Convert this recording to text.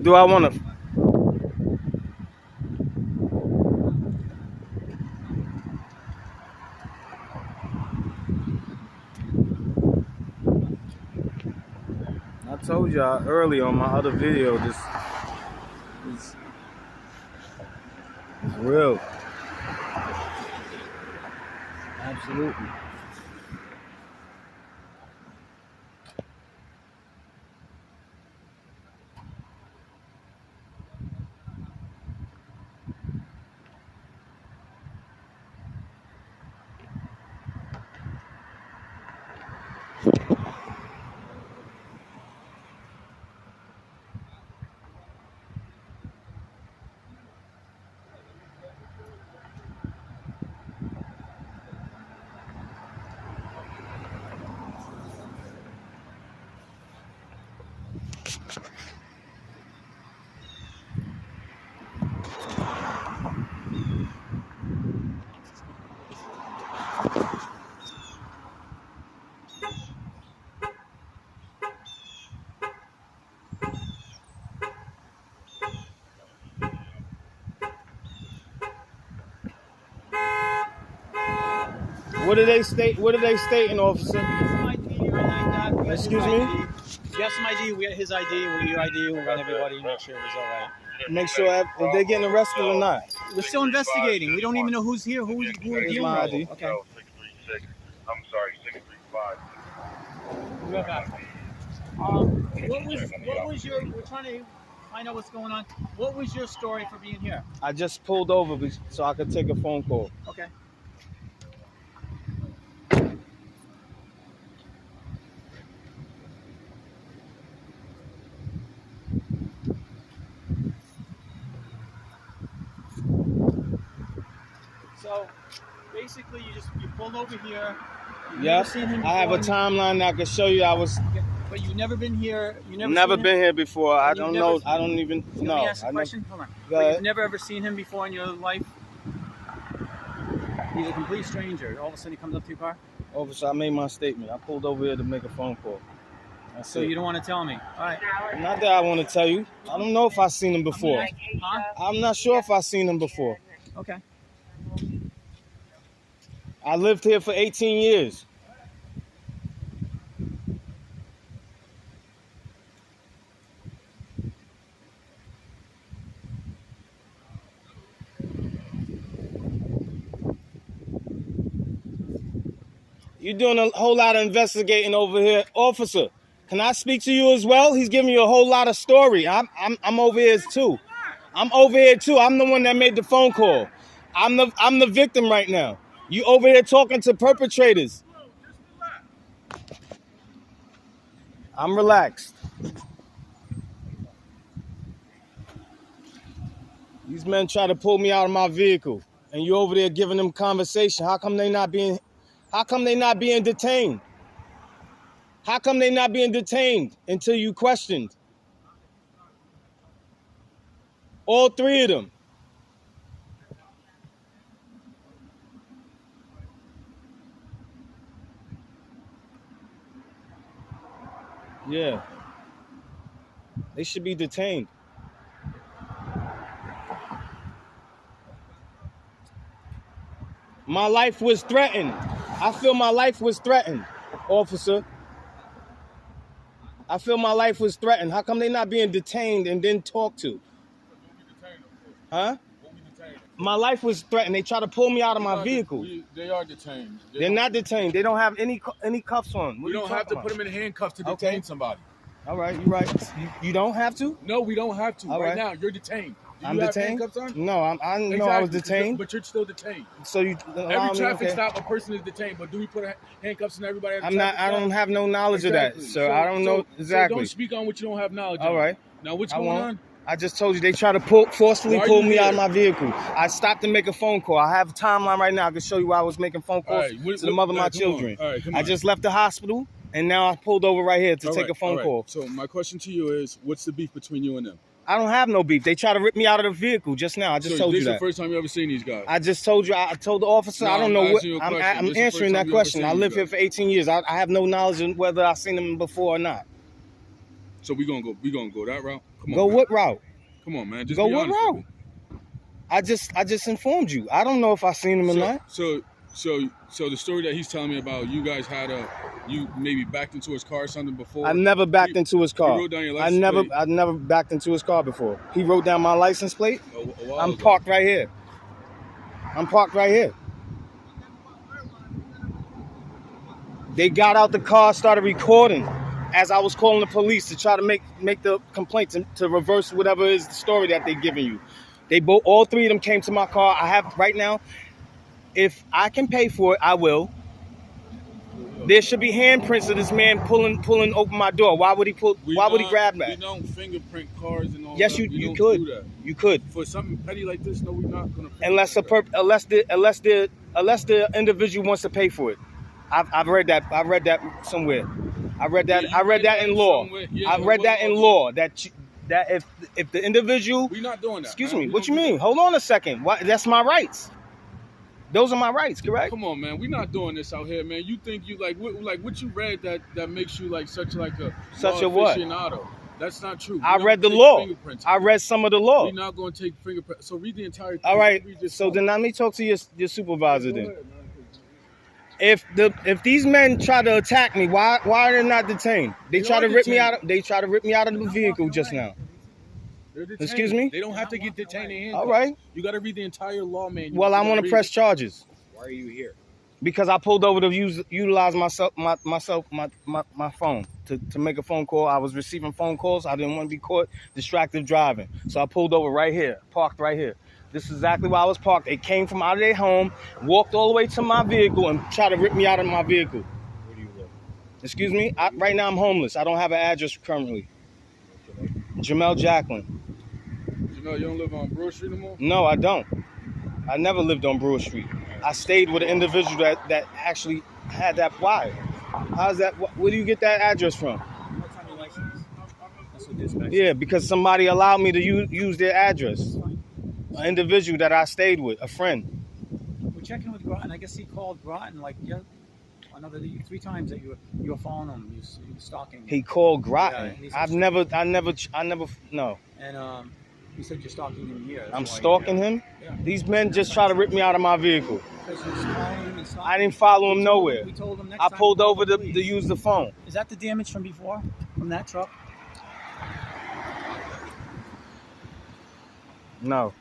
Do I want to? I told y'all earlier on my other video, this is real. Absolutely. What did they state? What are they stating, officer? Excuse me? You have some ID, we have his ID, we your ID, we'll run everybody, make sure it was all right. Make sure if they're getting arrested or not. We're still investigating. We don't even know who's here, who we're dealing my with. ID. Okay. 636. I'm sorry, 635. What was your, we're trying to find out what's going on. What was your story for being here? I just pulled over so I could take a phone call. Okay. So basically, you pulled over here. Yes, I have a timeline that I can show you. But you've never been here. You never been here before. I don't know. I don't even know. Let me ask a question. Hold on. But you've never ever seen him before in your life. He's a complete stranger. All of a sudden, he comes up to your car. Officer, I made my statement. I pulled over here to make a phone call. So you don't want to tell me? All right. Not that I want to tell you. I don't know if I've seen him before. Huh? I'm not sure if I've seen him before. Okay. I lived here for 18 years. You're doing a whole lot of investigating over here. Officer, can I speak to you as well? He's giving you a whole lot of story. I'm over here too. I'm over here too. I'm the one that made the phone call. I'm the victim right now. You over here talking to perpetrators. I'm relaxed. These men try to pull me out of my vehicle, and you over there giving them conversation. How come they not being detained? How come they not being detained until you questioned? All three of them. Yeah. They should be detained. My life was threatened. I feel my life was threatened, officer. I feel my life was threatened. How come they not being detained and then talked to? Huh? My life was threatened. They try to pull me out of my vehicle. They are detained. They're not detained. They don't have any cuffs on. We don't have to put them in handcuffs to detain somebody. All right, you're right. You don't have to? No, we don't have to. All right now, you're detained. I'm detained? Handcuffs on? No, I know I was detained. But you're still detained. So you every traffic stop, a person is detained. But do we put handcuffs on everybody? I don't have no knowledge of that, sir. I don't know exactly. So don't speak on what you don't have knowledge of. All right. Now what's going on? I just told you they try to forcefully pull me out of my vehicle. I stopped to make a phone call. I have a timeline right now. I can show you why I was making phone calls to the mother of my children. I just left the hospital, and now I pulled over right here to take a phone call. So my question to you is, what's the beef between you and them? I don't have no beef. They try to rip me out of the vehicle just now. I just told you that. This is the first time you ever seen these guys? I just told you. I told the officer. I don't know what. I'm answering that question. I live here for 18 years. I have no knowledge of whether I've seen them before or not. So we gonna go that route? Come on, Go man. what route? Come on, man. Just Go be what honest route? with me. I just informed you. I don't know if I seen him or not. So the story that he's telling me about, you guys you maybe backed into his car or something before. I never backed into his car. He wrote down your license plate. I never backed into his car before. He wrote down my license plate. A while I'm ago. parked right here. I'm parked right here. They got out the car, started recording as I was calling the police to try to make the complaint to reverse whatever is the story that they're giving you. All three of them came to my car. I have right now. If I can pay for it, I will. There should be handprints of this man pulling open my door. Why would he would he grab that? We don't fingerprint cars and all Yes, that. you don't could. do that. You could. For something petty like this, no, we're not gonna. Unless the individual wants to pay for it. I've read that. I read that somewhere. I read that in law. Yeah, I read that in law that if the individual. We're not doing that. Excuse man. me. We What you don't do mean? Hold on a second. What? That's my rights. Those are my rights, that. correct? Come on, man. We're not doing this out here, man. You think you what you read that makes you like such a Such law a what? aficionado. That's not true. I We read the don't take law. fingerprints. I read some of the law. We're not going to take fingerprints. So read the entire thing. All right. Read this So part. then let me talk to your supervisor Go then. ahead, man. If these men try to attack me, why are they not detained? They try to rip me out of the vehicle just now. They're detained. Excuse me? They don't have to get detained in All handcuffs. right. You got to read the entire law manual. Well, You I gotta want to read press it. charges Why are you here? because I pulled over to utilize my phone to make a phone call. I was receiving phone calls. I didn't want to be caught distracted driving, so I pulled over right here, parked right here. This is exactly where I was parked. They came from out of their home, walked all the way to my vehicle, and tried to rip me out of my vehicle. Where do you live? Excuse me? Right now I'm homeless. I don't have an address currently. Jamel Jacqueline. You know, you don't live on Broad Street anymore? No, I don't. I never lived on Brewer Street. I stayed with an individual that actually had that. Why? How's that? Where do you get that address from? What's on your license? That's what dispatch. Yeah, because somebody allowed me to use their address. An individual that I stayed with, a friend. We're checking with Groton. I guess he called Groton like another 3 times that you were following him. You were stalking him. He called Groton. Yeah, he's I never. No. And he said you're stalking him here. That's I'm why you're stalking here. him. Yeah. These men just try to rip me out of my vehicle. Because you're following him and stalking I didn't follow him We told nowhere. We told him next I time pulled to call over the to police. use the phone. Is that the damage from before? From that truck? No.